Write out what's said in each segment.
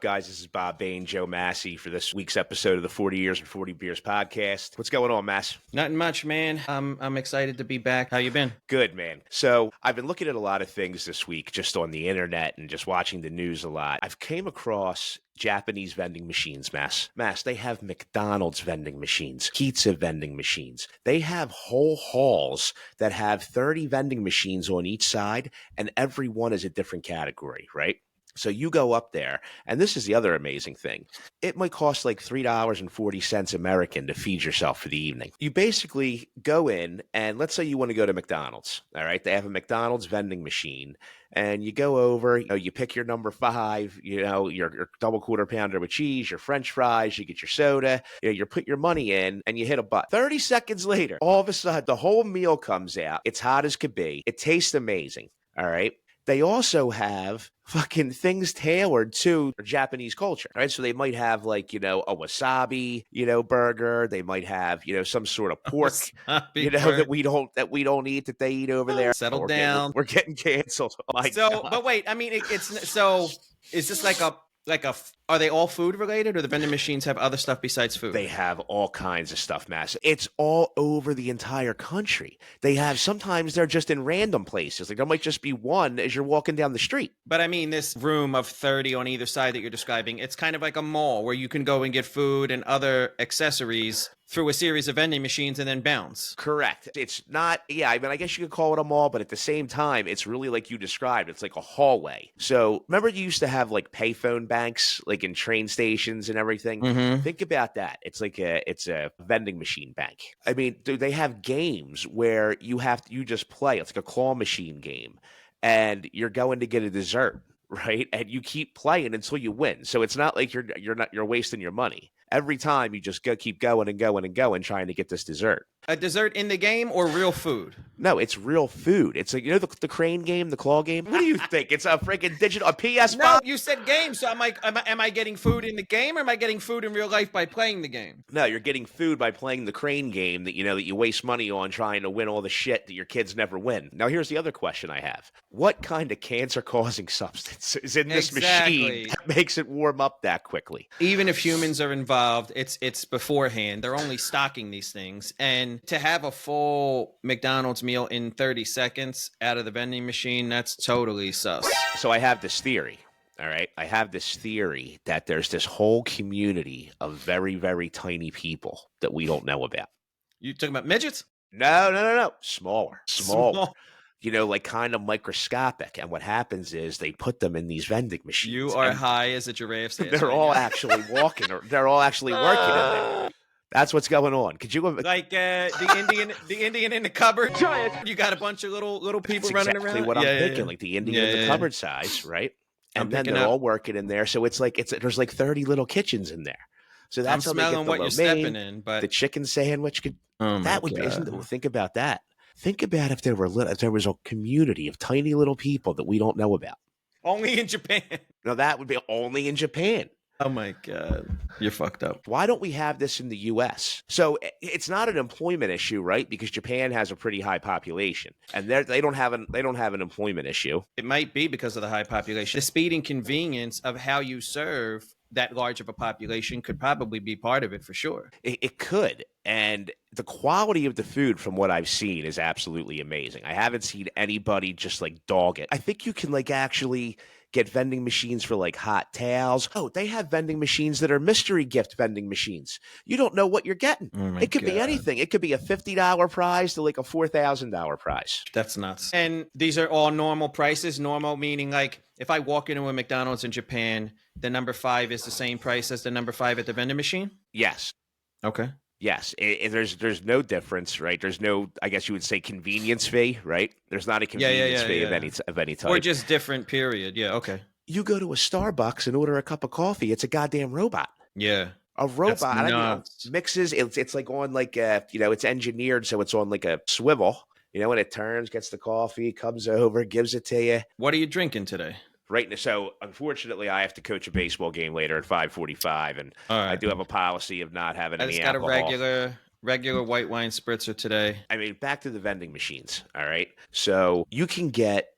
Guys, this is Bob Bain, Joe Massey for this week's episode of the 40 Years and 40 Beers podcast. What's going on, Mass? Nothing much, man. I'm excited to be back. How you been? Good, man. So I've been looking at a lot of things this week just on the internet and just watching the news a lot. I've came across Japanese vending machines, Mass. They have McDonald's vending machines, pizza vending machines. They have whole halls that have 30 vending machines on each side, and every one is a different category, right? So you go up there, and this is the other amazing thing. It might cost like $3.40 American to feed yourself for the evening. You basically go in, and let's say you want to go to McDonald's, all right? They have a McDonald's vending machine, and you go over, you pick your number 5, your double quarter pounder with cheese, your French fries, you get your soda, you put your money in, and you hit a button. 30 seconds later, all of a sudden, the whole meal comes out. It's hot as could be. It tastes amazing, all right? They also have fucking things tailored to Japanese culture, right? So they might have like, a wasabi, burger. They might have, some sort of pork, that we don't eat that they eat over there. Settle down. We're getting canceled. Oh God. But wait, I mean, is this like are they all food related, or the vending machines have other stuff besides food? They have all kinds of stuff, Mass. It's all over the entire country. Sometimes they're just in random places. Like there might just be one as you're walking down the street. But I mean, this room of 30 on either side that you're describing, it's kind of like a mall where you can go and get food and other accessories through a series of vending machines and then bounce. Correct. It's not, I guess you could call it a mall, but at the same time, it's really like you described. It's like a hallway. So remember you used to have like payphone banks, like in train stations and everything? Mm-hmm. Think about that. It's a vending machine bank. I mean, they have games where you just play. It's like a claw machine game, and you're going to get a dessert, right? And you keep playing until you win. So it's not like you're wasting your money. Every time you just keep going and going and going trying to get this dessert. A dessert in the game or real food? No, it's real food. It's like, the crane game, the claw game? What do you think? It's a freaking digital, a PS5? No, you said game, so I'm like, am I getting food in the game, or am I getting food in real life by playing the game? No, you're getting food by playing the crane game that you waste money on trying to win all the shit that your kids never win. Now, here's the other question I have. What kind of cancer-causing substance is in this machine that makes it warm up that quickly? Even if humans are involved, it's beforehand. They're only stocking these things. And to have a full McDonald's meal in 30 seconds out of the vending machine, that's totally sus. So I have this theory. All right. I have this theory that there's this whole community of very, very tiny people that we don't know about. You talking about midgets? No. Smaller. Like kind of microscopic. And what happens is they put them in these vending machines. You are high as a giraffe's head. They're all actually walking, or they're all actually working in there. That's what's going on. Could you like the Indian in the cupboard? Giant. You got a bunch of little people running around. Exactly what I'm thinking. Like the Indian in the cupboard size, right? And then they're all working in there. So it's like there's like 30 little kitchens in there. So that's I'm smelling what you're stepping in. But the chicken sandwich could. That would be. Think about that. Think about if there was a community of tiny little people that we don't know about. Only in Japan. No, that would be only in Japan. Oh my God, you're fucked up. Why don't we have this in the U.S.? So it's not an employment issue, right? Because Japan has a pretty high population, and they don't have an employment issue. It might be because of the high population. The speed and convenience of how you serve that large of a population could probably be part of it for sure. It could. And the quality of the food from what I've seen is absolutely amazing. I haven't seen anybody just like dog it. I think you can like actually get vending machines for like hot towels. Oh, they have vending machines that are mystery gift vending machines. You don't know what you're getting. Oh it could be anything. It could be a $50 prize to like a $4,000 prize. That's nuts. And these are all normal prices. Normal meaning like if I walk into a McDonald's in Japan, the number 5 is the same price as the number 5 at the vending machine? Yes. Okay. Yes, there's no difference, right? There's no, I guess you would say, convenience fee, right? There's not a convenience fee of any type. Or just different, period. Yeah, okay. You go to a Starbucks and order a cup of coffee, it's a goddamn robot. Yeah. A robot mixes, it's like on like, it's engineered so it's on like a swivel, and it turns, gets the coffee, comes over, gives it to you. What are you drinking today? Right now, so unfortunately, I have to coach a baseball game later at 5:45, and I do have a policy of not having any alcohol. I just got a regular white wine spritzer today. I mean, back to the vending machines, all right? So you can get,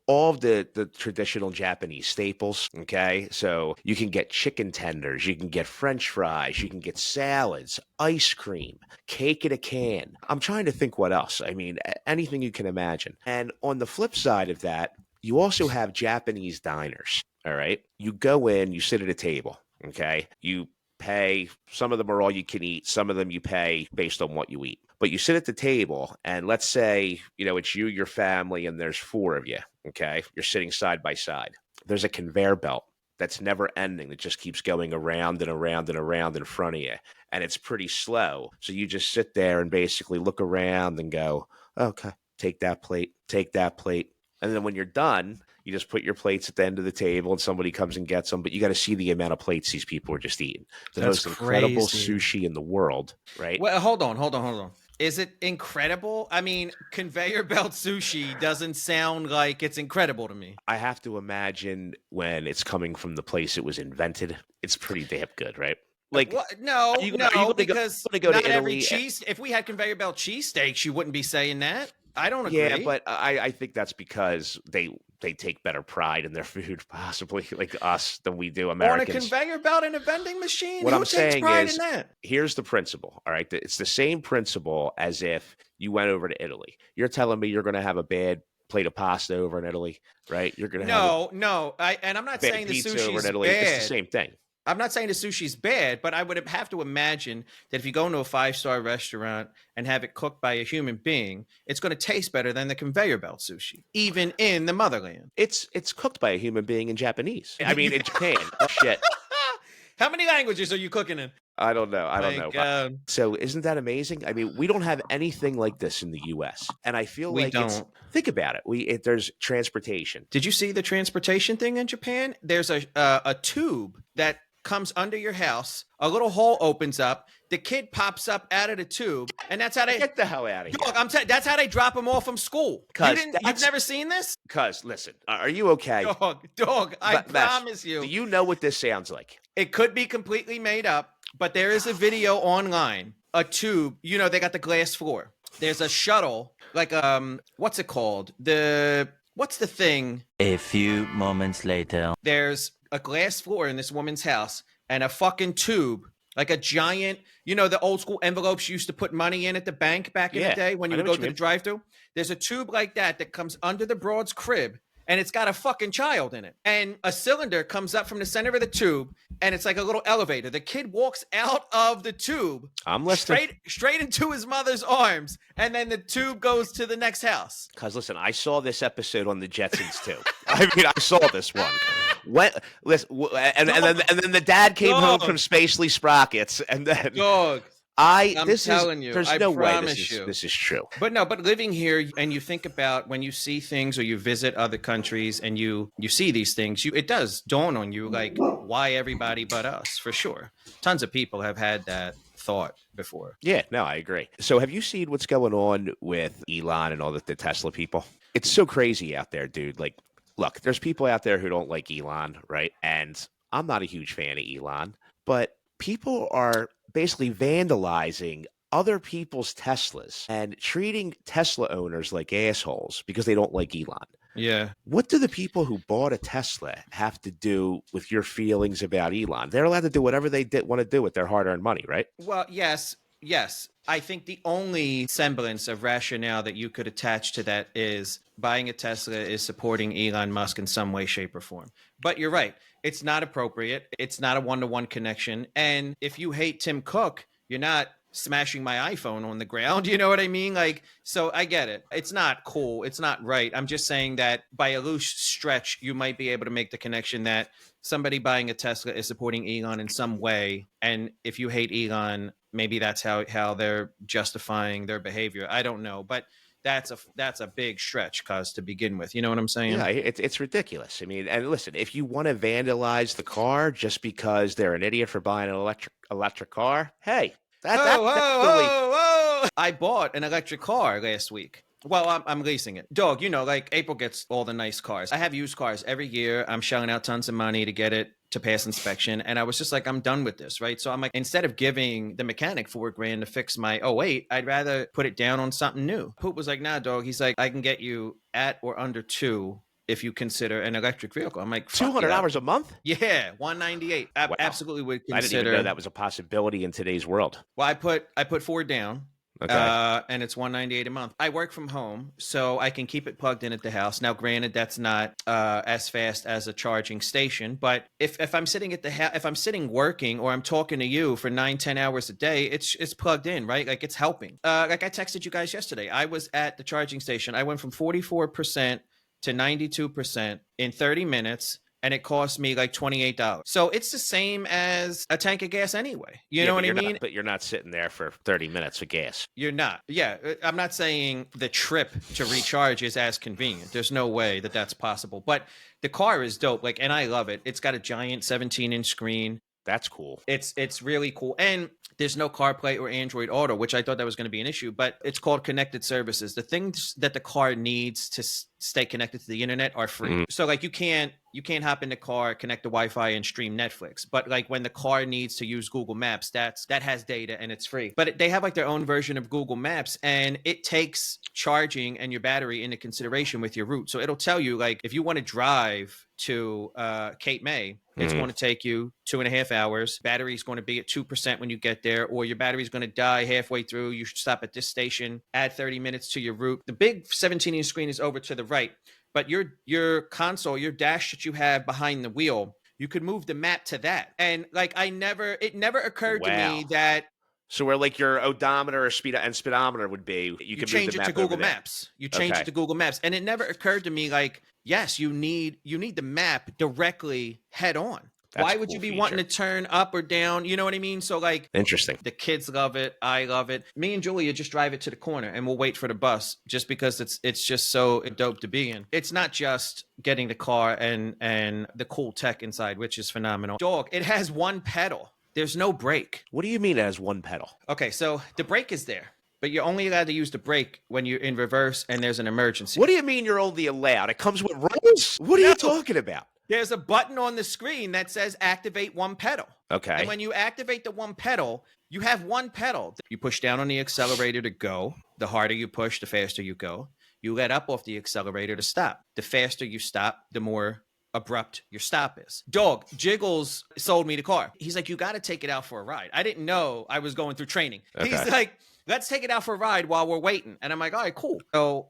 all of the traditional Japanese staples. Okay. So you can get chicken tenders, you can get French fries, you can get salads, ice cream, cake in a can. I'm trying to think what else. I mean, anything you can imagine. And on the flip side of that, you also have Japanese diners. All right. You go in, you sit at a table. Okay. You pay. Some of them are all you can eat. Some of them you pay based on what you eat. But you sit at the table, and let's say, it's you, your family, and there's four of you. Okay. You're sitting side by side. There's a conveyor belt that's never ending, that just keeps going around and around and around in front of you. And it's pretty slow. So you just sit there and basically look around and go, okay, take that plate, take that plate. And then when you're done, you just put your plates at the end of the table and somebody comes and gets them. But you got to see the amount of plates these people are just eating. The That's most incredible crazy. sushi in the world, right? Well, hold on. Is it incredible? I mean, conveyor belt sushi doesn't sound like it's incredible to me. I have to imagine when it's coming from the place it was invented, it's pretty damn good, right? Like, What? No, are you gonna because go to not every Italy? cheese. If we had conveyor belt cheesesteaks, you wouldn't be saying that. I don't agree. Yeah, but I think that's because they take better pride in their food, possibly, like us, than we do Americans. On a conveyor belt in a vending machine, What who I'm takes saying pride is, in that? here's the principle. All right, it's the same principle as if you went over to Italy. You're telling me you're going to have a bad plate of pasta over in Italy, right? You're going to have No. And I'm not bad saying the pizza over in sushi's Italy. It's the bad. same thing. I'm not saying the sushi's bad, but I would have to imagine that if you go into a 5-star restaurant and have it cooked by a human being, it's going to taste better than the conveyor belt sushi, even in the motherland. It's cooked by a human being in Japanese. I mean, in Japan. Oh, shit. How many languages are you cooking in? I don't know. I don't My know. God. So isn't that amazing? I mean, we don't have anything like this in the U.S. And I feel We like think about it. There's transportation. Did you see the transportation thing in Japan? There's a tube that comes under your house. A little hole opens up. The kid pops up out of the tube, and that's how they Get the hell out of here. Dog, that's how they drop him off from school. You've never seen this? Because, listen, are you okay? Dog, I Mash, promise you. Do you know what this sounds like? It could be completely made up, but there is a video online. A tube, they got the glass floor. There's a shuttle, like what's it called? What's the thing? A few moments later. There's a glass floor in this woman's house and a fucking tube, like a giant, the old school envelopes you used to put money in at the bank back in the day when you would go to the drive-thru. There's a tube like that comes under the broad's crib, and it's got a fucking child in it. And a cylinder comes up from the center of the tube, and it's like a little elevator. The kid walks out of the tube, I'm listening. straight into his mother's arms, and then the tube goes to the next house. Because listen, I saw this episode on the Jetsons too. I mean, I saw this one. And then the dad came home from Spacely Sprockets, and then Dog. there's I no way promise this is true. But living here and you think about when you see things or you visit other countries and you see these things, it does dawn on you, like, why everybody but us, for sure. Tons of people have had that thought before. Yeah, no, I agree. So have you seen what's going on with Elon and all the Tesla people? It's so crazy out there, dude. Like, look, there's people out there who don't like Elon, right? And I'm not a huge fan of Elon, but people are basically vandalizing other people's Teslas and treating Tesla owners like assholes because they don't like Elon. Yeah. What do the people who bought a Tesla have to do with your feelings about Elon? They're allowed to do whatever they want to do with their hard-earned money, right? Well, yes. I think the only semblance of rationale that you could attach to that is buying a Tesla is supporting Elon Musk in some way, shape, or form. But you're right. It's not appropriate. It's not a one-to-one connection. And if you hate Tim Cook, you're not smashing my iPhone on the ground. You know what I mean? Like, so I get it. It's not cool. It's not right. I'm just saying that by a loose stretch, you might be able to make the connection that somebody buying a Tesla is supporting Elon in some way. And if you hate Elon, maybe that's how they're justifying their behavior. I don't know. But that's a big stretch, cause to begin with. You know what I'm saying? Yeah, it's ridiculous. I mean, and listen, if you want to vandalize the car just because they're an idiot for buying an electric car, hey, Whoa. I bought an electric car last week. Well, I'm leasing it. Dog, you know, like April gets all the nice cars. I have used cars every year. I'm shelling out tons of money to get it to pass inspection. And I was just like, I'm done with this, right? So I'm like, instead of giving the mechanic $4,000 to fix my '08, I'd rather put it down on something new. Poop was like, nah, dog. He's like, I can get you at or under 2 if you consider an electric vehicle. I'm like, $200 a month? Yeah, 198. Wow. Absolutely would consider. I didn't even know that was a possibility in today's world. Well, I put 4 down. Okay. And it's $198 a month. I work from home, so I can keep it plugged in at the house. Now, granted, that's not as fast as a charging station, but if I'm sitting at the if I'm sitting working or I'm talking to you for 9-10 hours a day, it's plugged in, right? Like it's helping. Like I texted you guys yesterday. I was at the charging station. I went from 44% to 92% in 30 minutes. And it cost me like $28. So it's the same as a tank of gas anyway. You know what I mean? But you're not sitting there for 30 minutes for gas. You're not. Yeah. I'm not saying the trip to recharge is as convenient. There's no way that that's possible. But the car is dope. Like, and I love it. It's got a giant 17-inch screen. That's cool. It's really cool. And there's no CarPlay or Android Auto, which I thought that was going to be an issue, but it's called connected services. The things that the car needs to stay connected to the internet are free. Mm-hmm. So like you can't hop in the car, connect to Wi-Fi and stream Netflix. But like when the car needs to use Google Maps, that has data and it's free. But they have like their own version of Google Maps and it takes charging and your battery into consideration with your route. So it'll tell you like if you want to drive to Cape May, it's going to take you 2.5 hours. Battery's going to be at 2% when you get there, or your battery's going to die halfway through. You should stop at this station, add 30 minutes to your route. The big 17-inch screen is over to the right, but your console, your dash that you have behind the wheel, you could move the map to that. And like it never occurred to me that. So where like your odometer or speedometer would be, you can change it to Google Maps. You change it to Google Maps. And it never occurred to me like, yes, you need the map directly head on. Why would you be wanting to turn up or down? You know what I mean? So like, interesting. The kids love it. I love it. Me and Julia just drive it to the corner and we'll wait for the bus just because it's just so dope to be in. It's not just getting the car and the cool tech inside, which is phenomenal. Dog, it has one pedal. There's no brake. What do you mean it has one pedal? Okay, so the brake is there, but you're only allowed to use the brake when you're in reverse and there's an emergency. What do you mean you're only allowed? It comes with rules? What are you talking about? There's a button on the screen that says activate one pedal. Okay. And when you activate the one pedal, you have one pedal. You push down on the accelerator to go. The harder you push, the faster you go. You let up off the accelerator to stop. The faster you stop, the more abrupt your stop is. Dog, Jiggles sold me the car. He's like, you got to take it out for a ride. I didn't know I was going through training. Okay. He's like, let's take it out for a ride while we're waiting. And I'm like, all right, cool. So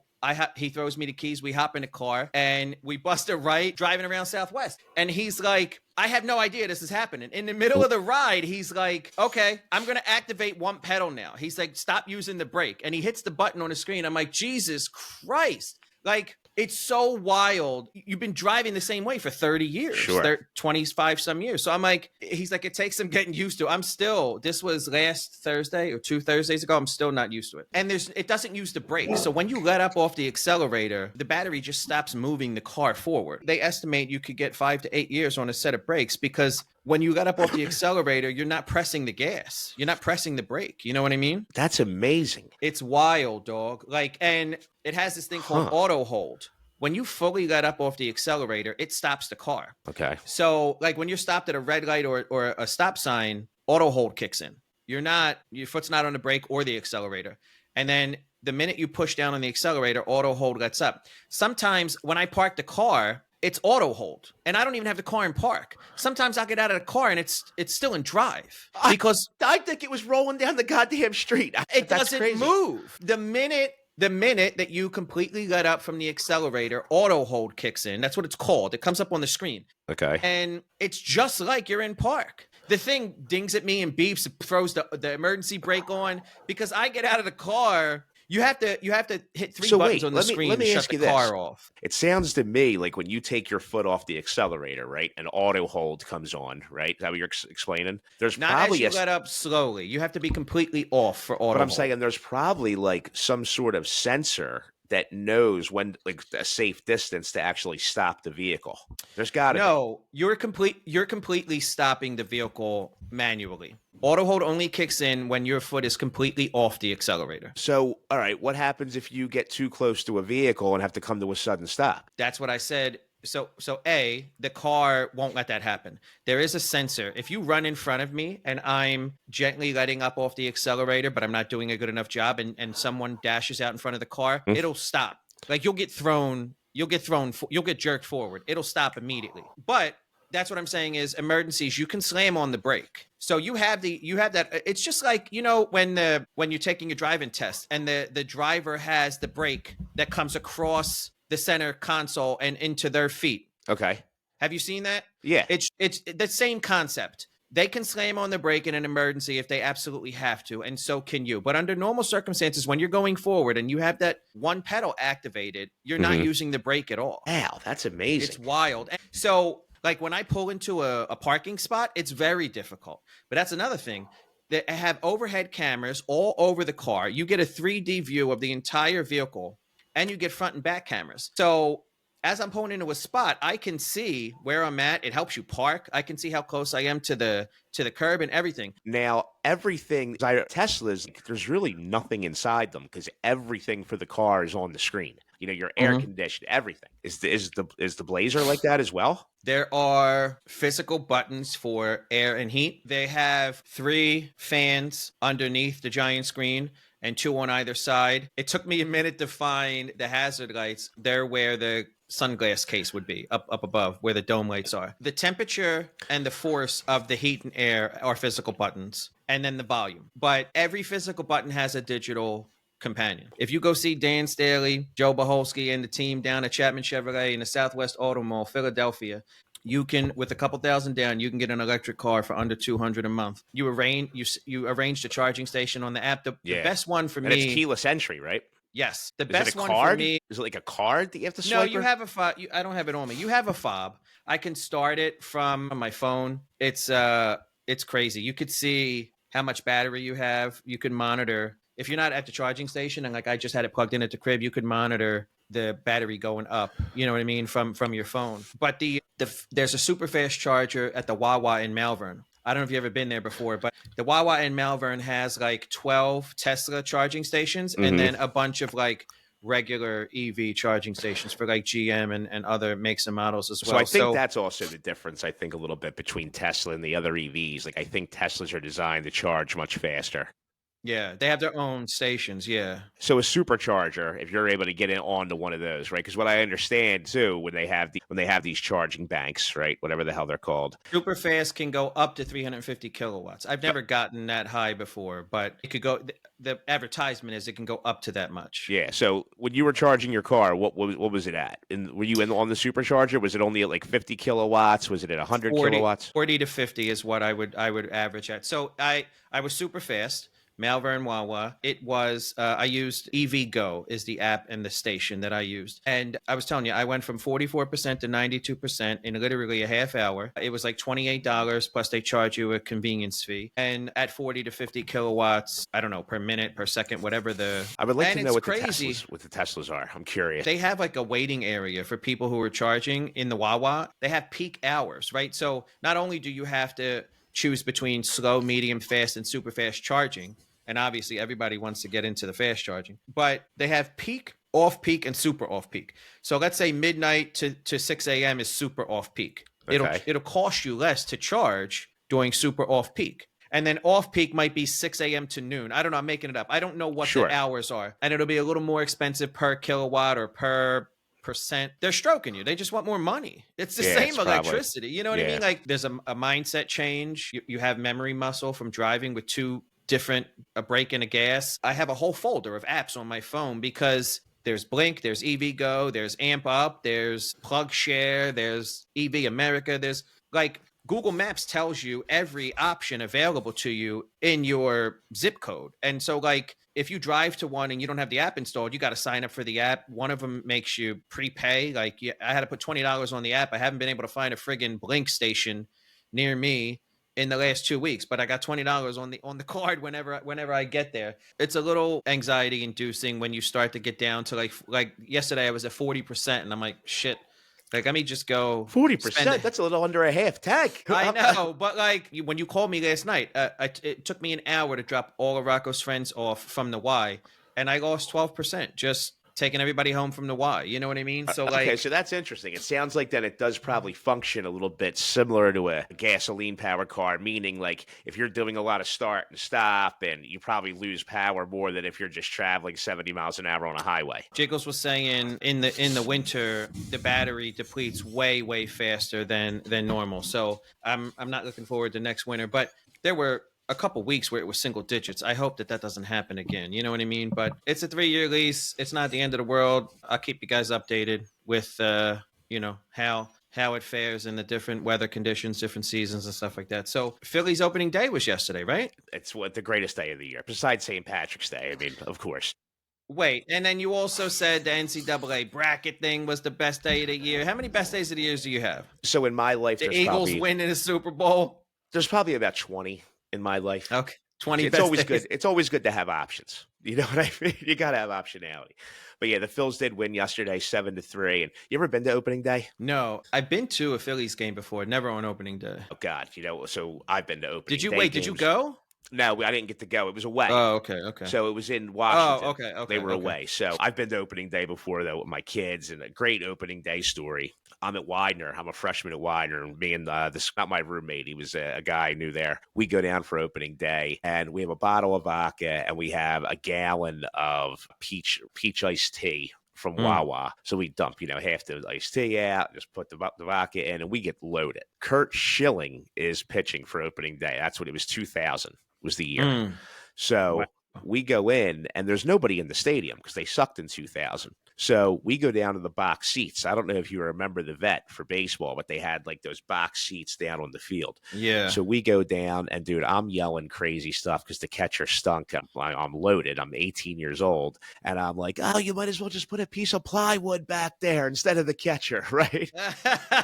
he throws me the keys. We hop in the car and we bust a right driving around Southwest. And he's like, I have no idea this is happening. In the middle of the ride, he's like, okay, I'm going to activate one pedal now. He's like, stop using the brake. And he hits the button on the screen. I'm like, Jesus Christ. Like, it's so wild. You've been driving the same way for 30 years, sure. 25 some years. So I'm like, he's like, it takes some getting used to. This was last Thursday or 2 Thursdays ago. I'm still not used to it. And it doesn't use the brake. So when you let up off the accelerator, the battery just stops moving the car forward. They estimate you could get 5 to 8 years on a set of brakes because when you let up off the accelerator, you're not pressing the gas. You're not pressing the brake. You know what I mean? That's amazing. It's wild, dog. Like, and it has this thing called auto hold. When you fully let up off the accelerator, it stops the car. Okay. So like when you're stopped at a red light or a stop sign, auto hold kicks in. Your foot's not on the brake or the accelerator. And then the minute you push down on the accelerator, auto hold lets up. Sometimes when I park the car, it's auto hold, and I don't even have the car in park. Sometimes I'll get out of the car and it's still in drive because I think it was rolling down the goddamn street. It doesn't move. The minute that you completely let up from the accelerator, auto hold kicks in. That's what it's called. It comes up on the screen. Okay. And it's just like you're in park. The thing dings at me and beeps, throws the emergency brake on because I get out of the car. You have to hit 3 buttons on the screen to shut the car off. It sounds to me like when you take your foot off the accelerator, right, and auto hold comes on, right? Is that what you're explaining? There's not probably as you let up slowly. You have to be completely off for auto hold. But I'm saying there's probably like some sort of sensor that knows when, like, a safe distance to actually stop the vehicle. There's got to be. No, you're completely stopping the vehicle manually. Auto hold only kicks in when your foot is completely off the accelerator. So, all right, what happens if you get too close to a vehicle and have to come to a sudden stop? That's what I said. So A, the car won't let that happen. There is a sensor. If you run in front of me and I'm gently letting up off the accelerator, but I'm not doing a good enough job, and someone dashes out in front of the car, it'll stop. Like you'll get jerked forward. It'll stop immediately. But that's what I'm saying is emergencies, you can slam on the brake. So you have that. It's just like, when you're taking a driving test and the driver has the brake that comes across the center console and into their feet. Okay. Have you seen that? Yeah. It's the same concept. They can slam on the brake in an emergency if they absolutely have to, and so can you. But under normal circumstances, when you're going forward and you have that one pedal activated, you're not using the brake at all. Wow, that's amazing. It's wild. So, like when I pull into a parking spot, it's very difficult. But that's another thing. They have overhead cameras all over the car. You get a 3D view of the entire vehicle, and you get front and back cameras. So as I'm pulling into a spot, I can see where I'm at. It helps you park. I can see how close I am to the curb and everything. Now, everything, Teslas, there's really nothing inside them because everything for the car is on the screen. Your air conditioned, everything. Is the Blazer like that as well? There are physical buttons for air and heat. They have 3 fans underneath the giant screen and 2 on either side. It took me a minute to find the hazard lights. They're where the sunglass case would be, up above where the dome lights are. The temperature and the force of the heat and air are physical buttons, and then the volume. But every physical button has a digital companion. If you go see Dan Staley, Joe Baholsky, and the team down at Chapman Chevrolet in the Southwest Auto Mall, Philadelphia, you can, with a couple thousand down, you can get an electric car for under $200 a month. You arrange the charging station on the app. The best one for me. And it's keyless entry, right? Yes, the Is best it a one card? for me. Is it like a card that you have to swipe? No, you have a fob. I don't have it on me. You have a fob. I can start it from my phone. It's crazy. You could see how much battery you have. You can monitor. If you're not at the charging station, and like I just had it plugged in at the crib, you could monitor the battery going up. You know what I mean, from your phone. But there's a super fast charger at the Wawa in Malvern. I don't know if you've ever been there before, but the Wawa in Malvern has like 12 Tesla charging stations and then a bunch of like regular EV charging stations for like GM and other makes and models as well. So I think that's also the difference, I think, a little bit between Tesla and the other EVs. Like I think Teslas are designed to charge much faster. Yeah, they have their own stations, yeah. So a supercharger, if you're able to get in onto one of those, right? Because what I understand too, when they have these charging banks, right, whatever the hell they're called, super fast can go up to 350 kilowatts. I've never gotten that high before, but it could go. The advertisement is it can go up to that much. Yeah. So when you were charging your car, what was it at? And were you on the supercharger? Was it only at like 50 kilowatts? Was it at 100 kilowatts? 40 to 50 is what I would average at. So I was super fast. Malvern Wawa. It was, I used EVgo is the app and the station that I used. And I was telling you, I went from 44% to 92% in literally a half hour. It was like $28 plus they charge you a convenience fee. And at 40 to 50 kilowatts, I don't know, per minute, per second, whatever the... I would like to know what crazy. the Teslas are. I'm curious. They have like a waiting area for people who are charging in the Wawa. They have peak hours, right? So not only do you have to choose between slow, medium, fast, and super fast charging. And obviously everybody wants to get into the fast charging, but they have peak, off peak, and super off peak. So let's say midnight to 6 a.m. is super off peak. Okay. It'll cost you less to charge during super off peak. And then off peak might be 6 a.m. to noon. I don't know. I'm making it up. I don't know what the hours are. And it'll be a little more expensive per kilowatt or per percent. They're stroking you. They just want more money. It's the same electricity. You know what I mean? Like there's a mindset change. You have memory muscle from driving with two different, a brake and a gas. I have a whole folder of apps on my phone because there's Blink, there's EVgo, there's Amp Up, there's Plug Share, there's EV America. There's like Google Maps tells you every option available to you in your zip code. And so like if you drive to one and you don't have the app installed, you got to sign up for the app. One of them makes you prepay. Like I had to put $20 on the app. I haven't been able to find a friggin' Blink station near me in the last 2 weeks, but I got $20 on the card whenever I get there. It's a little anxiety inducing when you start to get down to like yesterday I was at 40% and I'm like, shit, Like, let me just go 40%. That's a little under a half tank. I know, but like when you called me last night, it took me an hour to drop all of Rocco's friends off from the Y, and I lost 12% just taking everybody home from the Y. You know what I mean? So like, Okay, so that's interesting. It sounds like then it does probably function a little bit similar to a gasoline powered car, meaning like if you're doing a lot of start and stop, and you probably lose power more than if you're just traveling 70 miles an hour on a highway. Jiggles was saying in the winter the battery depletes way faster than normal. So I'm not looking forward to next winter, but there were a couple weeks where it was single digits. I hope that doesn't happen again. You know what I mean? But it's a 3-year lease. It's not the end of the world. I'll keep you guys updated with how it fares in the different weather conditions, different seasons and stuff like that. So Phillies opening day was yesterday, right? It's the greatest day of the year, besides St. Patrick's Day. I mean, of course. Wait, and then you also said the NCAA bracket thing was the best day of the year. How many best days of the years do you have? So in my life, The Eagles winning a Super Bowl. There's probably about 20 in my life. Okay. 20 It's best always days. good. It's always good to have options. You know what I mean? You got to have optionality. But yeah, the Phils did win yesterday, 7-3. And you ever been to opening day? No, I've been to a Phillies game before, never on opening day. Oh God, so I've been to opening day. Did you go? No, I didn't get to go. It was away. Oh, okay. So it was in Washington. Oh, okay. They were away. So I've been to opening day before, though, with my kids, and a great opening day story. I'm at Widener. I'm a freshman at Widener, and me and this, not my roommate, he was a guy I knew there. We go down for opening day, and we have a bottle of vodka, and we have a gallon of peach iced tea from Wawa. So we dump, half the iced tea out, just put the vodka in, and we get loaded. Kurt Schilling is pitching for opening day. That's what it was, 2000 was the year. So we go in, and there's nobody in the stadium because they sucked in 2000. So we go down to the box seats. I don't know if you remember the vet for baseball, but they had like those box seats down on the field. Yeah. So we go down, and dude, I'm yelling crazy stuff because the catcher stunk. I'm loaded. I'm 18 years old. And I'm like, oh, you might as well just put a piece of plywood back there instead of the catcher, right?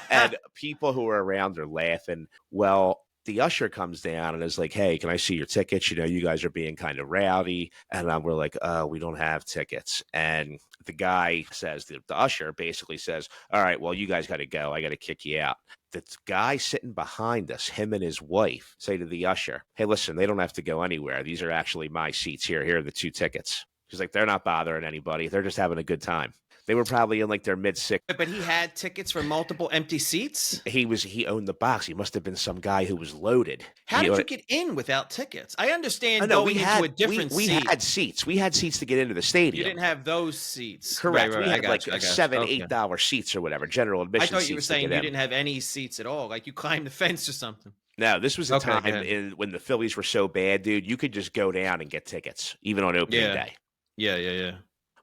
And people who are around are laughing. Well, the usher comes down and is like, hey, can I see your tickets? You guys are being kind of rowdy. And we're like, we don't have tickets. And the guy says, the usher basically says, all right, well, you guys got to go. I got to kick you out. The guy sitting behind us, him and his wife, say to the usher, hey, listen, they don't have to go anywhere. These are actually my seats here. Here are the 2 tickets. He's like, they're not bothering anybody. They're just having a good time. They were probably in like their mid-60s. But he had tickets for multiple empty seats? He owned the box. He must have been some guy who was loaded. How did you get in without tickets? I understand going into a different we seat. had seats. We had seats to get into the stadium. You didn't have those seats. Correct. Right, we had like $7, $8 $8 seats or whatever, general admission seats. I thought you were saying you didn't have any seats at all. Like you climbed the fence or something. No, this was a time when the Phillies were so bad, dude. You could just go down and get tickets, even on opening day. Yeah.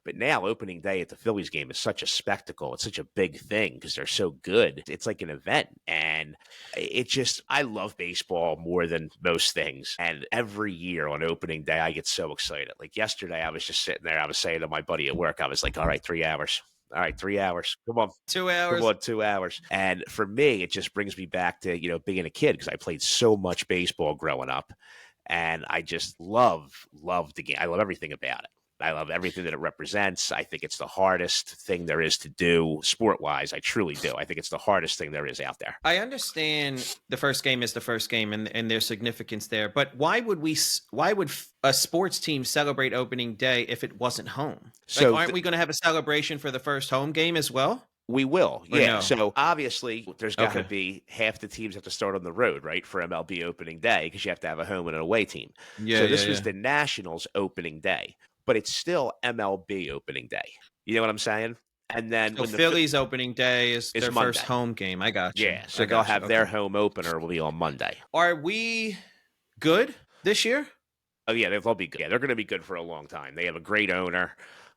But now opening day at the Phillies game is such a spectacle. It's such a big thing because they're so good. It's like an event. And I love baseball more than most things. And every year on opening day, I get so excited. Like yesterday, I was just sitting there. I was saying to my buddy at work, I was like, all right, 3 hours. All right, 3 hours. Come on. 2 hours. Come on, 2 hours. And for me, it just brings me back to, being a kid because I played so much baseball growing up. And I just love the game. I love everything about it. I love everything that it represents. I think it's the hardest thing there is to do sport-wise. I truly do. I think it's the hardest thing there is out there. I understand the first game is the first game and there's significance there. But why would a sports team celebrate opening day if it wasn't home? So aren't we going to have a celebration for the first home game as well? We will, yeah. No? So obviously, there's got to be half the teams have to start on the road, right, for MLB opening day because you have to have a home and an away team. Yeah, so this was the Nationals opening day. But it's still MLB opening day. You know what I'm saying? And then when Phillies opening day is their Monday. first home game. I got you. Yeah, so they'll have their home opener will be on Monday. Are we good this year? Oh, yeah, they'll be good. Yeah, they're going to be good for a long time. They have a great owner.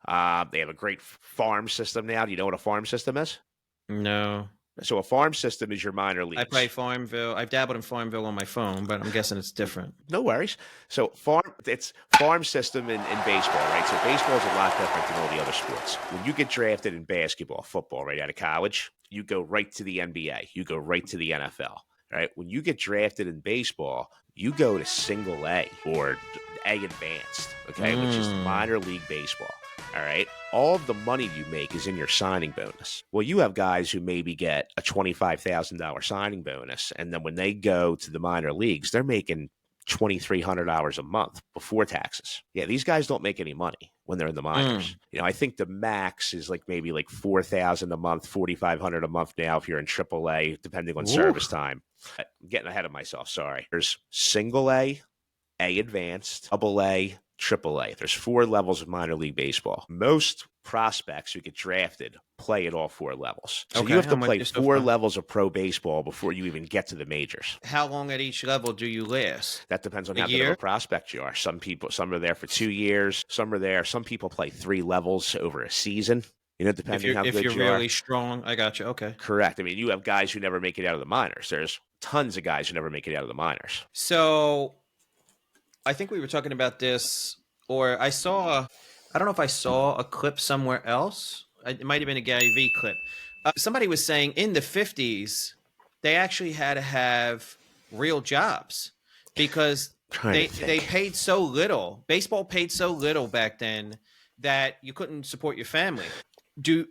They have a great farm system now. Do you know what a farm system is? No. So a farm system is your minor leagues. I play Farmville. I've dabbled in Farmville on my phone, but I'm guessing it's different. No worries. So it's farm system in baseball, right? So baseball is a lot different than all the other sports. When you get drafted in basketball, football, right out of college, you go right to the NBA. You go right to the NFL, right? When you get drafted in baseball, you go to single A or A advanced, okay, which is minor league baseball. All right. All of the money you make is in your signing bonus. Well, you have guys who maybe get a $25,000 signing bonus. And then when they go to the minor leagues, they're making $2,300 a month before taxes. Yeah, these guys don't make any money when they're in the minors. I think the max is maybe $4,000 a month, $4,500 a month now if you're in AAA, depending on service time. I'm getting ahead of myself. Sorry. There's single A advanced, double A, triple A. There's 4 levels of minor league baseball. Most prospects who get drafted play at all 4 levels. So you have to play 4 levels of pro baseball before you even get to the majors. How long at each level do you last? That depends on how good of a prospect you are. Some are there for 2 years. Some people play 3 levels over a season. Depending how good you are. If you're really strong, I got you. Okay. Correct. I mean, you have guys who never make it out of the minors. There's tons of guys who never make it out of the minors. So I think we were talking about this, or I don't know if I saw a clip somewhere else. It might have been a Gary Vee clip. Somebody was saying in the 50s, they actually had to have real jobs because they paid so little. Baseball paid so little back then that you couldn't support your family. Do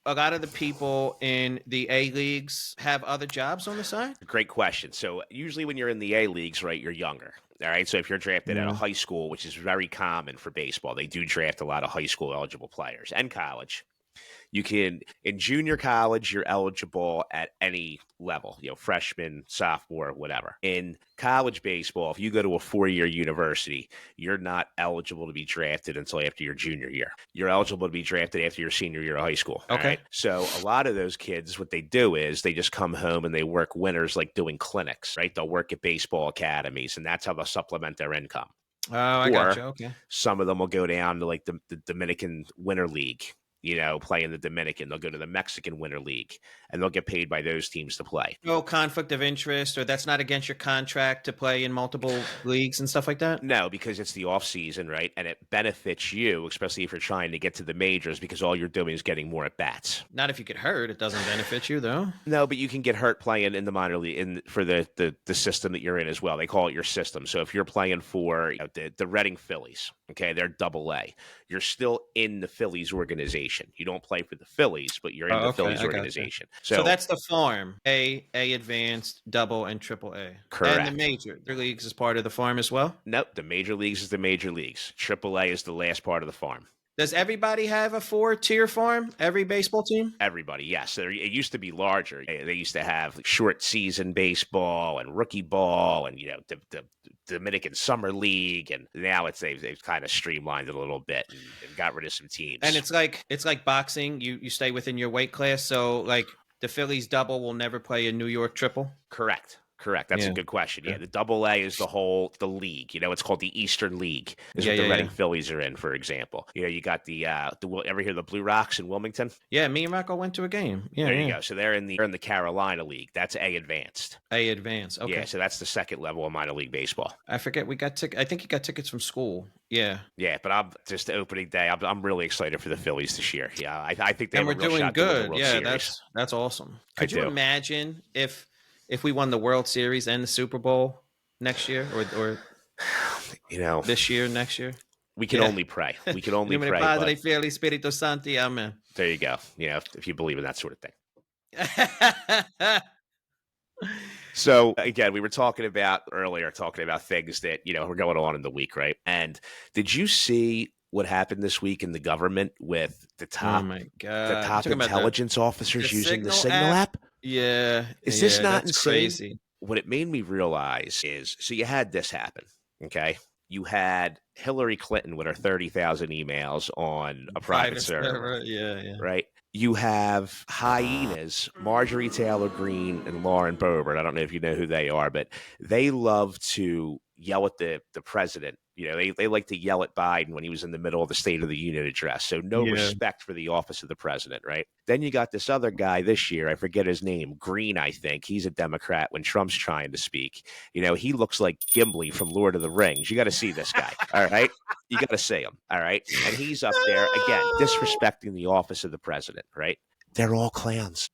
a lot of the people in the A leagues have other jobs on the side? Great question. So usually when you're in the A leagues, right, you're younger. All right. So if you're drafted out of high school, which is very common for baseball, they do draft a lot of high school eligible players and college. You can, in junior college, you're eligible at any level, freshman, sophomore, whatever. In college baseball, if you go to a 4-year university, you're not eligible to be drafted until after your junior year. You're eligible to be drafted after your senior year of high school. Okay. Right? So a lot of those kids, what they do is they just come home and they work winters doing clinics, right? They'll work at baseball academies, and that's how they'll supplement their income. Oh, I got you. Okay. Some of them will go down to the Dominican Winter League, play in the Dominican. They'll go to the Mexican Winter League, and they'll get paid by those teams to play. No conflict of interest, or that's not against your contract to play in multiple leagues and stuff like that? No, because it's the off season, right? And it benefits you, especially if you're trying to get to the majors, because all you're doing is getting more at bats. Not if you get hurt. It doesn't benefit you, though. No, but you can get hurt playing in the minor league for the system that you're in as well. They call it your system. So if you're playing for the Reading Phillies, okay, they're double A. You're still in the Phillies organization. You don't play for the Phillies, but you're in the Phillies organization. So that's the farm: A advanced, double, and triple A. Correct. And the major leagues is part of the farm as well. Nope, the major leagues is the major leagues. Triple A is the last part of the farm. Does everybody have a 4-tier farm? Every baseball team? Everybody, yes. It used to be larger. They used to have short season baseball and rookie ball and the Dominican Summer League, and now they've kind of streamlined it a little bit and got rid of some teams. And it's like boxing. You stay within your weight class. So the Phillies double will never play a New York triple. Correct. That's a good question. Yeah, the double A is the league. It's called the Eastern League. Is what the Reading Phillies are in, for example. You got the ever hear the Blue Rocks in Wilmington? Yeah, me and Rocco went to a game. Yeah, there you go. So they're in the Carolina League. That's A advanced. A advanced. Okay. Yeah, so that's the second level of minor league baseball. I forget I think you got tickets from school. Yeah. Yeah, but I'm just opening day. I'm really excited for the Phillies this year. Yeah, I think they have a real doing shot good. To win the World Series. That's awesome. Could you do. imagine if we won the World Series and the Super Bowl next year, or this year, next year? We can only pray. We can only pray. Padre, Filii, Spiritus Sancti, Amen. There you go. If you believe in that sort of thing. So again, we were talking about things that were going on in the week, right? And did you see what happened this week in the government with the top? Oh my God! The top intelligence officers using the Signal app? Yeah. Is this not insane? Crazy. What it made me realize is, so you had this happen, okay? You had Hillary Clinton with her 30,000 emails on a private server. Yeah. Right? You have hyenas, Marjorie Taylor Greene and Lauren Boebert. I don't know if you know who they are, but they love to yell at the president. They like to yell at Biden when he was in the middle of the State of the Union address. So no respect for the office of the president, right? Then you got this other guy this year. I forget his name. Green, I think. He's a Democrat when Trump's trying to speak. He looks like Gimli from Lord of the Rings. You got to see this guy, all right? You got to see him, all right? And he's up there, again, disrespecting the office of the president, right? They're all clowns.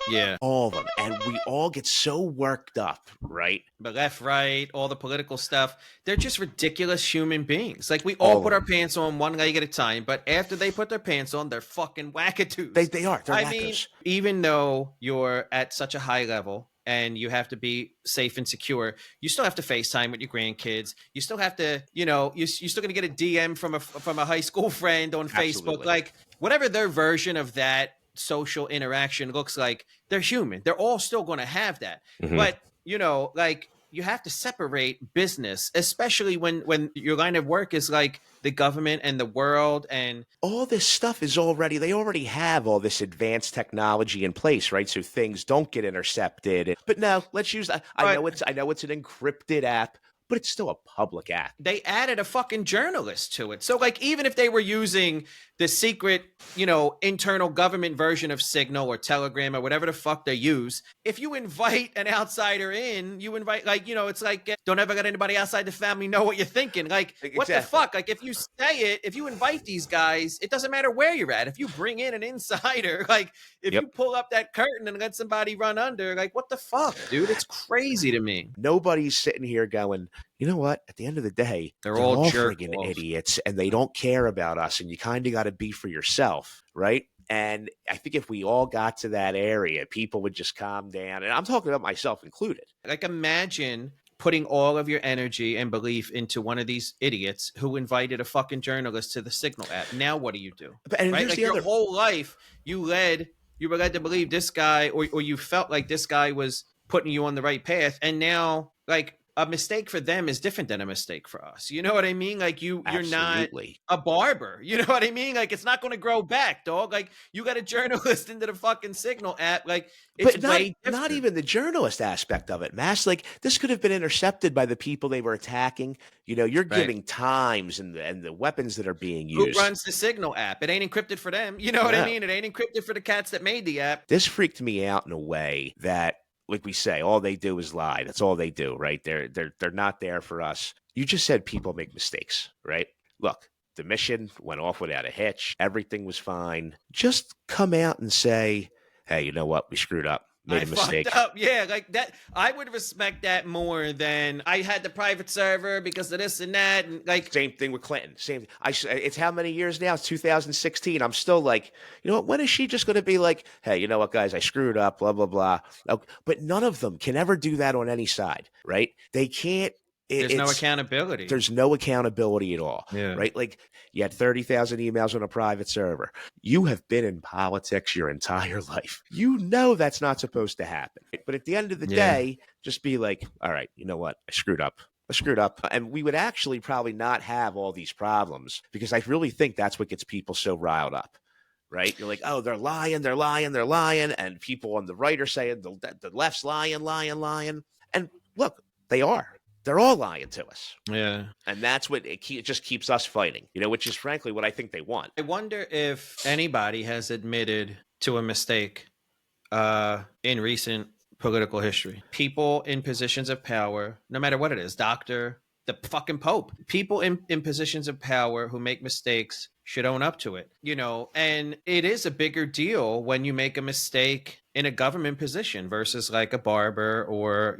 Yeah. All of them. And we all get so worked up, right? But left, right, all the political stuff, they're just ridiculous human beings. Like, we all All put of our them. pants on one leg at a time, but after they put their pants on, they're fucking wackadoos. They are. They're I mean, wackos. even though you're at such a high level and you have to be safe and secure, you still have to FaceTime with your grandkids. You still have to, you're still going to get a DM from a high school friend on Facebook. Absolutely. Like, whatever their version of that social interaction looks like, they're human. They're all still going to have that. Mhm. But, like, you have to separate business, especially when your line of work is like the government and the world. And all this stuff is they already have all this advanced technology in place, right? So things don't get intercepted. But no, let's use I know it's an encrypted app, but it's still a public app. they added a fucking journalist to it. So, like, even if they were using the secret, internal government version of Signal or Telegram or whatever the fuck they use, if you invite an outsider in, you invite, like, it's like, don't ever let anybody outside the family know what you're thinking. Like, what the Exactly. fuck? Like, if you say it, if you invite these guys, it doesn't matter where you're at. If you bring in an insider, like, if Yep. you pull up that curtain and let somebody run under, like, what the fuck, dude? It's crazy to me. Nobody's sitting here going, you know what? At the end of the day, They're all jerk friggin' offs. idiots, and they don't care about us, and you kind of got to be for yourself, right? And I think if we all got to that area, people would just calm down. And I'm talking about myself included. Like, imagine putting all of your energy and belief into one of these idiots who invited a fucking journalist to the Signal app. Now what do you do? And Right? here's Like, the your other. whole life you were led to believe this guy, or you felt like this guy was putting you on the right path. And now, like, a mistake for them is different than a mistake for us. You know what I mean? Like, you're not Absolutely. a barber. You know what I mean? Like, it's not going to grow back, dog. Like, you got a journalist into the fucking Signal app. Like, it's But way not different. even the journalist aspect of it, Mass. Like, this could have been intercepted by the people they were attacking. You're Right. giving times and the weapons that are being Who used. runs the Signal app? It ain't encrypted for them. You know what I No. mean? It ain't encrypted for the cats that made the app. This freaked me out in a way that, like we say, all they do is lie. That's all they do, right? They're not there for us. You just said people make mistakes, right? Look, the mission went off without a hitch. Everything was fine. Just come out and say, hey, you know what? We screwed up. Made a mistake. Fucked up. Yeah, like that. I would respect that more than I had the private server because of this and that. And like, Same thing with Clinton. Same. It's how many years now? It's 2016. I'm still like, you know what? When is she just going to be like, hey, you know what, guys? I screwed up. Blah blah blah. But none of them can ever do that on any side, right? They can't. there's no accountability. There's no accountability at all, Yeah. right? Like, you had 30,000 emails on a private server. You have been in politics your entire life. You know that's not supposed to happen. But at the end of the Yeah. day, just be like, all right, you know what? I screwed up. And we would actually probably not have all these problems, because I really think that's what gets people so riled up, right? You're like, oh, they're lying. And people on the right are saying the left's lying. And look, they are. They're all lying to us. Yeah. And that's what it just keeps us fighting, which is frankly what I think they want. I wonder if anybody has admitted to a mistake in recent political history. People in positions of power, no matter what it is, doctor, the fucking Pope, people in positions of power who make mistakes should own up to it, and it is a bigger deal when you make a mistake in a government position versus like a barber or,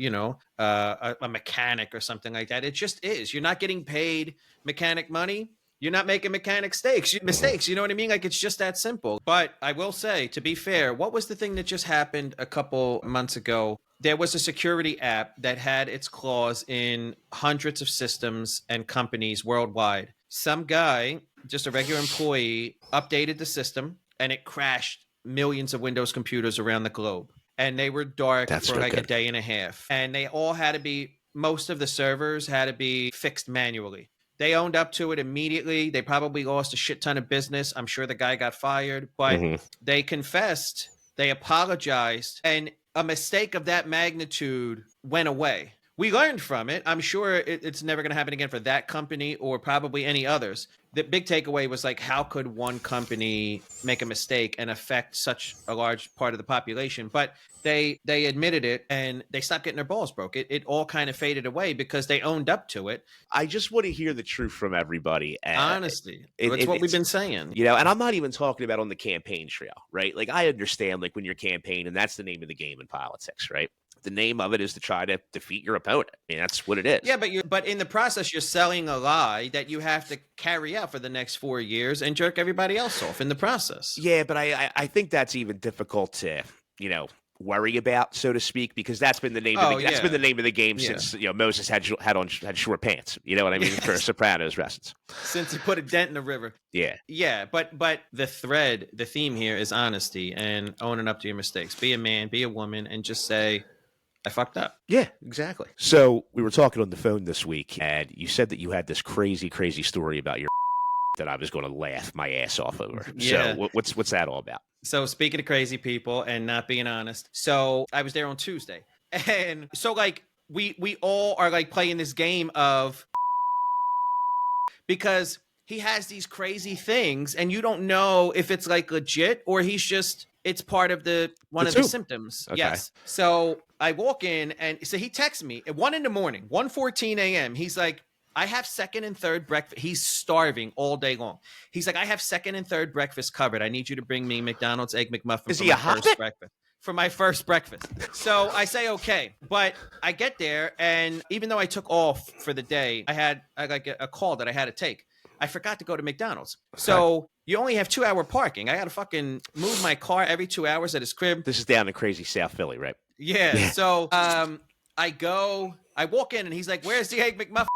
a mechanic or something like that. It just is. You're not getting paid mechanic money. You're not making mechanic mistakes. You know what I mean? Like, it's just that simple. But I will say, to be fair, what was the thing that just happened a couple months ago? There was a security app that had its claws in hundreds of systems and companies worldwide. Some guy, just a regular employee, updated the system and it crashed millions of Windows computers around the globe. And they were dark That's for no like good. a day and a half. And they all had to be, most of the servers had to be fixed manually. They owned up to it immediately. They probably lost a shit ton of business. I'm sure the guy got fired, but they confessed, they apologized, and a mistake of that magnitude went away. We learned from it. I'm sure it's never going to happen again for that company or probably any others. The big takeaway was like, how could one company make a mistake and affect such a large part of the population? But they admitted it and they stopped getting their balls broke. It all kind of faded away because they owned up to it. I just want to hear the truth from everybody. Honestly, that's what we've been saying. You know, and I'm not even talking about on the campaign trail, right? Like, I understand, like, when you're campaigning, that's the name of the game in politics, right? The name of it is to try to defeat your opponent. I mean, that's what it is. Yeah, but in the process, you're selling a lie that you have to carry out for the next 4 years and jerk everybody else off in the process. Yeah, but I think that's even difficult to, worry about, so to speak, because that's been the name of that's been the name of the game since Moses had short pants. You know what I mean? For Sopranos reference. Since he put a dent in the river. Yeah, but the theme here is honesty and owning up to your mistakes. Be a man, be a woman, and just say, I fucked up. Yeah, exactly. So we were talking on the phone this week, and you said that you had this crazy, crazy story about your that I was going to laugh my ass off over. Yeah. So what's that all about? So speaking of crazy people and not being honest, so I was there on Tuesday, and so like we all are like playing this game of because he has these crazy things, and you don't know if it's like legit or it's part of one of the symptoms. Okay. Yes. So I walk in, and so he texts me at 1 a.m, 1:14 a.m. He's like, I have second and third breakfast. He's starving all day long. He's like, I have second and third breakfast covered. I need you to bring me McDonald's Egg McMuffin for my first breakfast. So I say, okay. But I get there, and even though I took off for the day, I had a call that I had to take. I forgot to go to McDonald's. So you only have 2-hour parking. I got to fucking move my car every 2 hours at his crib. This is down in crazy South Philly, right? Yeah. So I walk in, and he's like, where's the Egg McMuffin?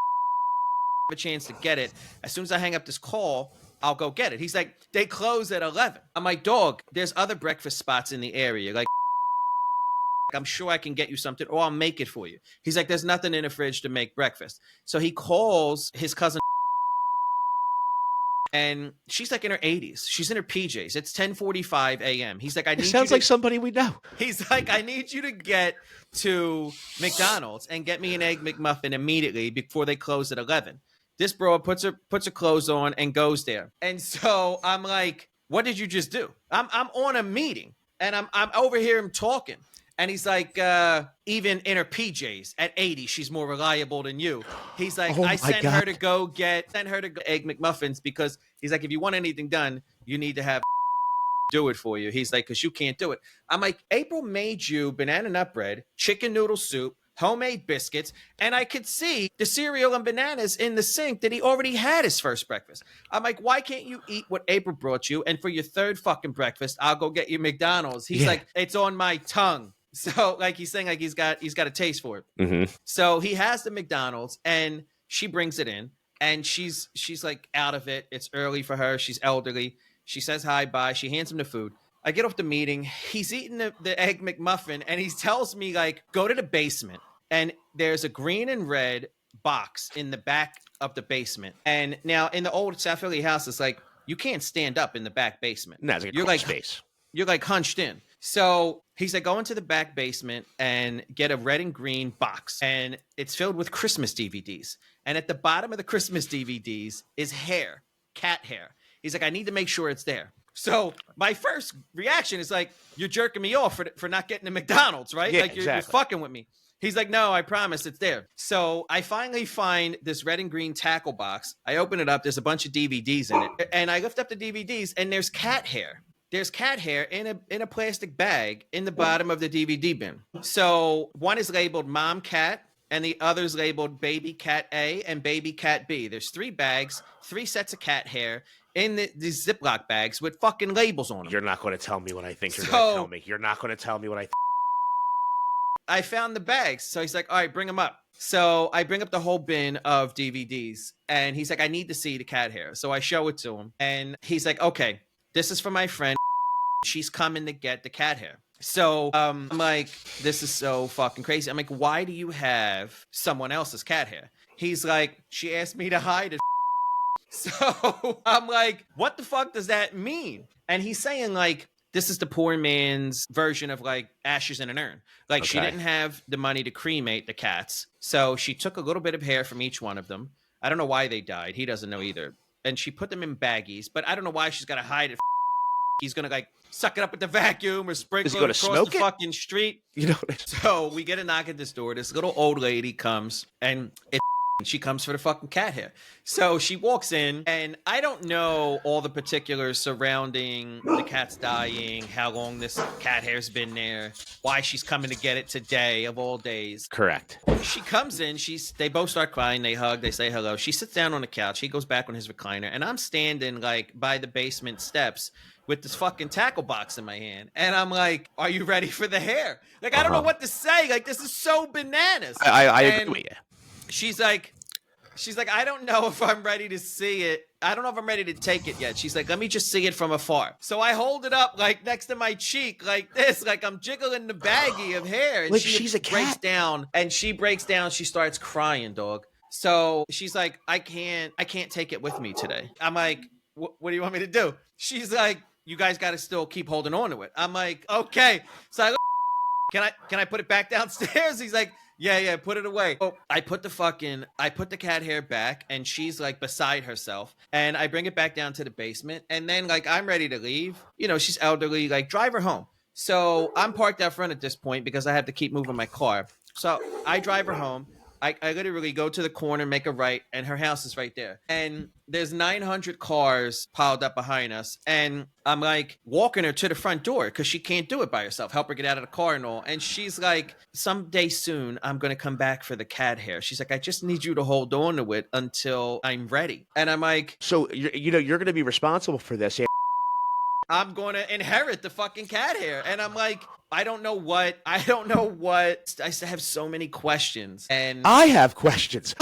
A chance to get it. As soon as I hang up this call, I'll go get it. He's like, they close at 11. I'm like, dog, there's other breakfast spots in the area. Like, I'm sure I can get you something, or I'll make it for you. He's like, there's nothing in the fridge to make breakfast. So he calls his cousin, and she's like in her 80s. She's in her PJs. It's 10:45 a.m. He's like, It sounds like somebody we know. He's like, I need you to get to McDonald's and get me an Egg McMuffin immediately before they close at 11. This bro puts her clothes on and goes there. And so I'm like, what did you just do? I'm on a meeting, and I'm over here him talking. And he's like, even in her PJs at 80, she's more reliable than you. He's like, I sent her to go Egg McMuffins because he's like, if you want anything done, you need to have do it for you. He's like, because you can't do it. I'm like, April made you banana nut bread, chicken noodle soup, homemade biscuits, and I could see the cereal and bananas in the sink that he already had his first breakfast. I'm like, why can't you eat what April brought you? And for your third fucking breakfast, I'll go get you McDonald's. He's like, it's on my tongue. So like he's saying like he's got a taste for it. Mm-hmm. So he has the McDonald's, and she brings it in, and she's like out of it. It's early for her. She's elderly. She says hi, bye. She hands him the food. I get off the meeting. He's eating the Egg McMuffin, and he tells me, like, go to the basement, and there's a green and red box in the back of the basement. And now in the old South Philly house, it's like you can't stand up in the back basement. No, it's like a space. You're like hunched in. So he's like, go into the back basement and get a red and green box, and it's filled with Christmas DVDs. And at the bottom of the Christmas DVDs is hair, cat hair. He's like, I need to make sure it's there. So my first reaction is like, you're jerking me off for not getting the McDonald's, right? Yeah, like you're exactly. fucking with me. He's like, no, I promise it's there. So I finally find this red and green tackle box. I open it up. There's a bunch of DVDs in it. And I lift up the DVDs, and there's cat hair. There's cat hair in a plastic bag in the bottom of the DVD bin. So one is labeled Mom Cat, and the other's labeled Baby Cat A and Baby Cat B. There's 3 bags, 3 sets of cat hair in these Ziploc bags with fucking labels on them. You're not going to tell me what I think you're going to tell me. You're not going to tell me what I think. I found the bags. So he's like, all right, bring them up. So I bring up the whole bin of DVDs, and he's like, I need to see the cat hair. So I show it to him, and he's like, okay, this is for my friend. She's coming to get the cat hair. So I'm like, this is so fucking crazy. I'm like, why do you have someone else's cat hair? He's like, she asked me to hide it. So I'm like, what the fuck does that mean? And he's saying like, this is the poor man's version of like ashes in an urn. Like she Okay. didn't have the money to cremate the cats. So she took a little bit of hair from each one of them. I don't know why they died. He doesn't know either. And she put them in baggies, but I don't know why she's got to hide it. He's going to like suck it up with the vacuum or sprinkle it across the fucking street. You know. So we get a knock at this door. This little old lady comes and she comes for the fucking cat hair. So she walks in, and I don't know all the particulars surrounding the cat's dying, how long this cat hair's been there, why she's coming to get it today of all days. Correct. She comes in, they both start crying, they hug, they say hello. She sits down on the couch, he goes back on his recliner, and I'm standing like by the basement steps with this fucking tackle box in my hand. And I'm like, are you ready for the hair? Like, I don't know what to say. Like, this is so bananas. I agree with you. She's like, I don't know if I'm ready to see it. I don't know if I'm ready to take it yet. She's like, let me just see it from afar. So I hold it up like next to my cheek like this, like I'm jiggling the baggie of hair. And like she's a cat. She breaks down. She starts crying, dog. So she's like, I can't take it with me today. I'm like, what do you want me to do? She's like, you guys got to still keep holding on to it. I'm like, okay. So I go, can I put it back downstairs? He's like, yeah, put it away. Oh, I put the cat hair back, and she's like beside herself, and I bring it back down to the basement, and then like I'm ready to leave. You know, she's elderly, like drive her home. So I'm parked out front at this point because I have to keep moving my car. So I drive her home. I literally go to the corner, make a right, and her house is right there. And there's 900 cars piled up behind us. And I'm like walking her to the front door because she can't do it by herself. Help her get out of the car and all. And she's like, someday soon, I'm going to come back for the cat hair. She's like, I just need you to hold on to it until I'm ready. And I'm like, so, you're going to be responsible for this. I'm going to inherit the fucking cat hair. And I'm like, I don't know what. I have so many questions. And I have questions.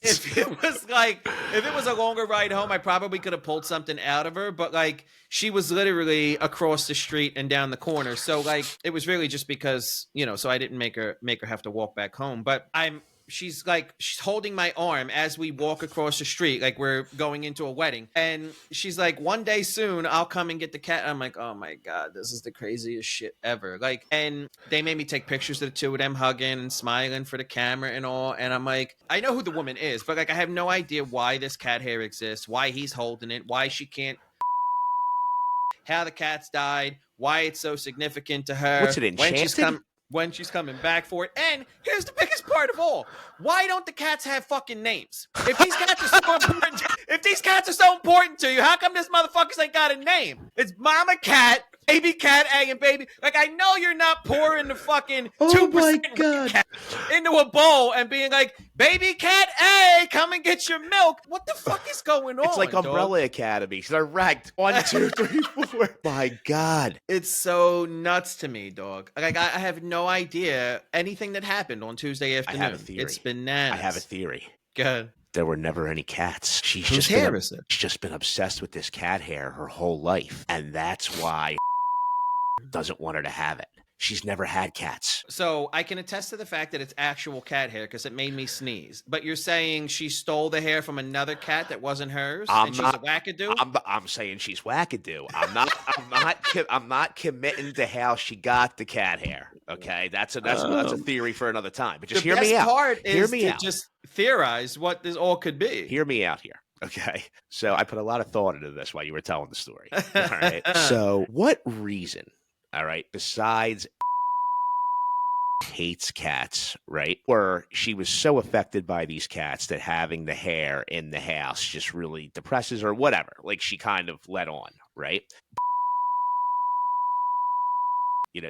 If it was a longer ride home, I probably could have pulled something out of her. But like, she was literally across the street and down the corner. So like, it was really just because, so I didn't make her have to walk back home. But she's holding my arm as we walk across the street, like we're going into a wedding. And she's like, one day soon, I'll come and get the cat. And I'm like, oh my God, this is the craziest shit ever. Like, and they made me take pictures of the two of them hugging and smiling for the camera and all. And I'm like, I know who the woman is, but like, I have no idea why this cat hair exists, why he's holding it, why she can't, how the cat's died, why it's so significant to her. What's it, enchanted? When she's coming back for it. And here's the biggest part of all. Why don't the cats have fucking names? If these cats are so important to you, how come this motherfuckers ain't got a name? It's Mama Cat, Baby Cat A, and Baby. Like, I know you're not pouring the fucking 2% cat into a bowl and being like, Baby Cat A, come and get your milk. What the fuck is going on? It's like Umbrella Academy. They're ranked 1, 2, 3, 4. My God. It's so nuts to me, dog. Like, I have no idea anything that happened on Tuesday afternoon. I have a theory. It's bananas. I have a theory. Good. There were never any cats. She's just been obsessed with this cat hair her whole life. And that's why doesn't want her to have it. She's never had cats. So I can attest to the fact that it's actual cat hair because it made me sneeze. But you're saying she stole the hair from another cat that wasn't hers, and she's a wackadoo? I'm saying she's wackadoo. I'm not committing to how she got the cat hair. Okay, that's a theory for another time. But just hear me out. The best part is to just theorize what this all could be. Hear me out here. Okay, so I put a lot of thought into this while you were telling the story. All right. So what reason? All right, besides hates cats, right? Or she was so affected by these cats that having the hair in the house just really depresses her, whatever. Like she kind of let on, right?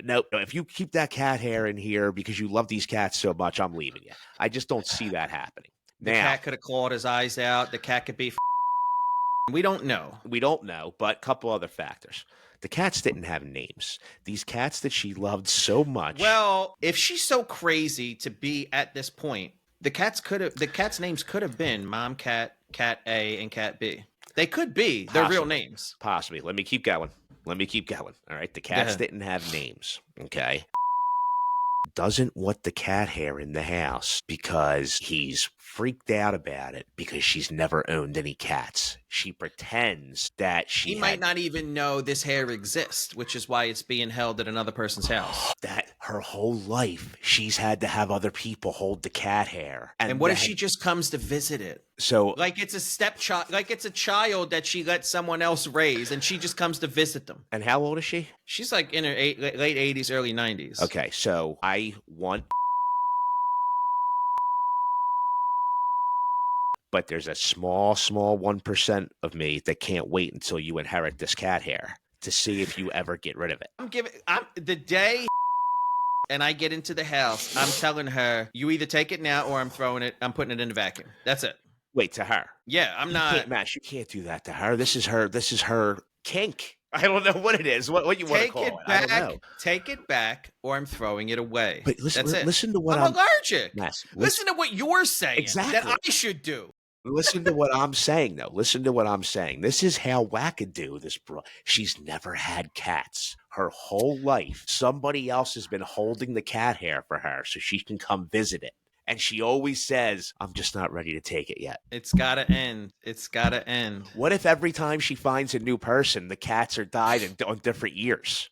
No, if you keep that cat hair in here because you love these cats so much, I'm leaving you. I just don't see that happening. The cat could have clawed his eyes out. The cat could be we don't know. We don't know, but a couple other factors. The cats didn't have names. These cats that she loved so much. Well, if she's so crazy to be at this point, the cats' names could have been Mom Cat, Cat A, and Cat B. They could be their real names. Possibly. Let me keep going. All right. The cats didn't have names. Okay. Doesn't want the cat hair in the house because he's freaked out about it because she's never owned any cats. she pretends that He might not even know this hair exists, which is why it's being held at another person's house. that her whole life she's had to have other people hold the cat hair. And what if she just comes to visit it? So like it's a stepchild, like it's a child that she let someone else raise, and she just comes to visit them. And how old is she? She's like in her late 80s, early 90s. Okay, so I want, but there's a small 1% of me that can't wait until you inherit this cat hair to see if you ever get rid of it. I'm the day and I get into the house, I'm telling her, you either take it now or I'm throwing it. I'm putting it in the vacuum. That's it. Wait, to her? Yeah, I'm not. You can't do that to her. This is her kink. I don't know what it is. What you want to call it? I don't know. Take it back, or I'm throwing it away. But listen, that's it. Listen to what I'm allergic. Yes, listen to what you're saying. Exactly. That I should do. Listen to what I'm saying, though. Listen to what I'm saying. This is how wackadoo this bro. She's never had cats her whole life. Somebody else has been holding the cat hair for her so she can come visit it. And she always says, I'm just not ready to take it yet. It's got to end. It's got to end. What if every time she finds a new person, the cats are died on different years?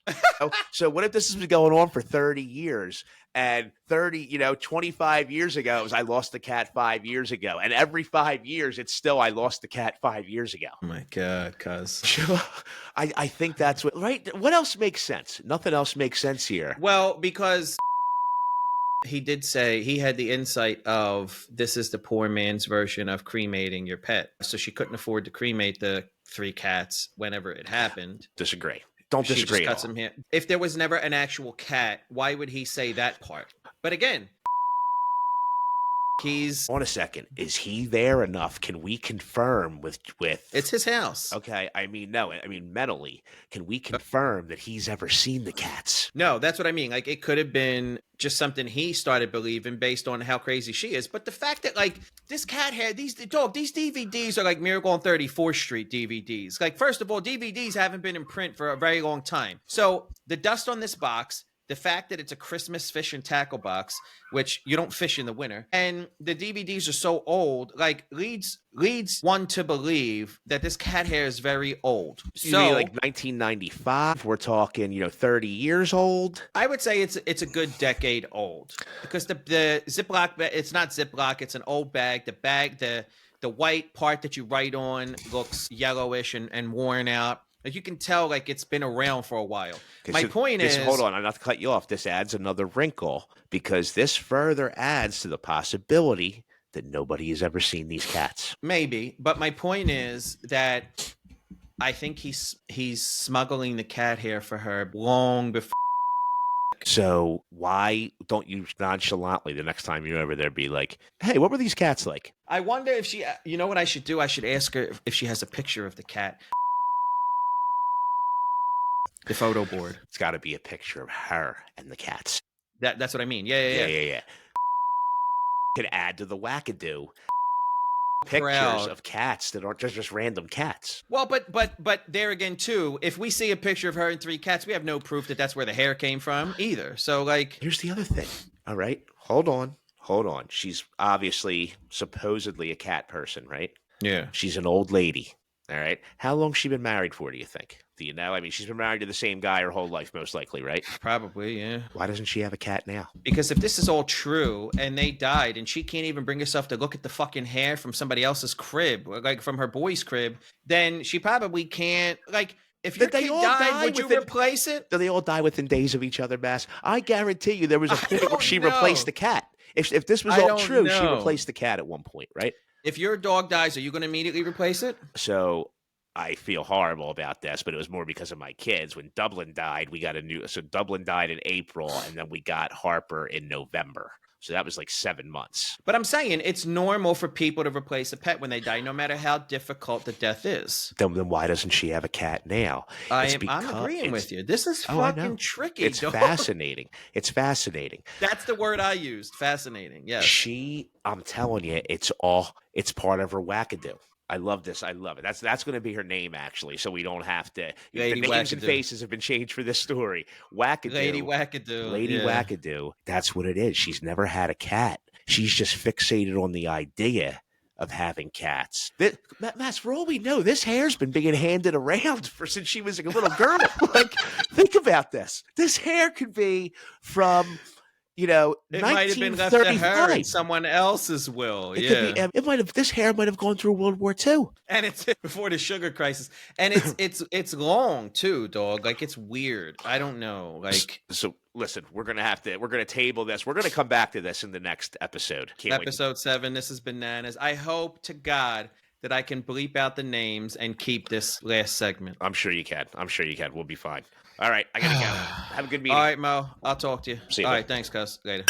So what if this has been going on for 30 years? And 25 years ago, it was I lost the cat 5 years ago. And every 5 years, it's still I lost the cat 5 years ago. Oh my God, cuz. I think that's what, right? What else makes sense? Nothing else makes sense here. Well, because he did say he had the insight of this is the poor man's version of cremating your pet. So she couldn't afford to cremate the 3 cats whenever it happened. Disagree. Don't disagree. She just cuts him here. If there was never an actual cat, why would he say that part? But again, he's on a second. Is he there enough? Can we confirm with it's his house? Okay. I mean, no. I mean, mentally, can we confirm that he's ever seen the cats? No, that's what I mean. Like, it could have been just something he started believing based on how crazy she is. But the fact that, like, this cat hair, these DVDs are like Miracle on 34th Street DVDs. Like, first of all, DVDs haven't been in print for a very long time. So the dust on this box, the fact that it's a Christmas fish and tackle box, which you don't fish in the winter, and the DVDs are so old, like leads one to believe that this cat hair is very old. So you mean like 1995, we're talking, 30 years old. I would say it's a good decade old because the Ziploc, it's not Ziploc, it's an old bag. The white part that you write on looks yellowish and worn out. Like, you can tell, like, it's been around for a while. My point is... Hold on, I'm not to cut you off. This adds another wrinkle because this further adds to the possibility that nobody has ever seen these cats. Maybe, but my point is that I think he's smuggling the cat hair for her long before... So why don't you nonchalantly the next time you're over there be like, hey, what were these cats like? I wonder if she... You know what I should do? I should ask her if she has a picture of the cat. The photo board. It's got to be a picture of her and the cats. That's what I mean. Yeah. Could add to the wackadoo pictures of cats that aren't just random cats. Well, but there again too, if we see a picture of her and 3 cats, we have no proof that that's where the hair came from either. So, like, here's the other thing. All right, hold on. She's obviously supposedly a cat person, right? Yeah. She's an old lady. All right. How long has she been married for, do you think? Do you know? I mean, she's been married to the same guy her whole life, most likely, right? Probably, yeah. Why doesn't she have a cat now? Because if this is all true and they died and she can't even bring herself to look at the fucking hair from somebody else's crib, like from her boy's crib, then she probably can't. Like, if your kid died, would you replace it? Do they all die within days of each other, Bass? I guarantee you there was a point where she replaced the cat. If this was all true, she replaced the cat at one point, right? If your dog dies, are you going to immediately replace it? So I feel horrible about this, but it was more because of my kids. When Dublin died, we got so Dublin died in April, and then we got Harper in November. So that was like 7 months. But I'm saying it's normal for people to replace a pet when they die, no matter how difficult the death is. Then why doesn't she have a cat now? I'm agreeing with you. This is fucking tricky. It's fascinating. It's fascinating. That's the word I used. Fascinating. Yes. I'm telling you, it's part of her wackadoo. I love this. I love it. That's going to be her name, actually, so we don't have to. Lady the names Wackadoo. And faces have been changed for this story. Wackadoo. Lady Wackadoo. Lady Wackadoo. That's what it is. She's never had a cat. She's just fixated on the idea of having cats. Mass, for all we know, this hair's been being handed around since she was a little girl. Like, think about this. This hair could be from, it might have been left to her in someone else's will. It might have. This hair might have gone through World War II, and it's before the sugar crisis. And it's long too, dog. Like, it's weird. I don't know. Like, so listen, we're gonna table this. We're gonna come back to this in the next episode. Episode 7. This is bananas. I hope to God that I can bleep out the names and keep this last segment. I'm sure you can. We'll be fine. All right, I gotta go. Have a good meeting. All right, Mo. I'll talk to you. See you. All right, thanks, cuz. Later.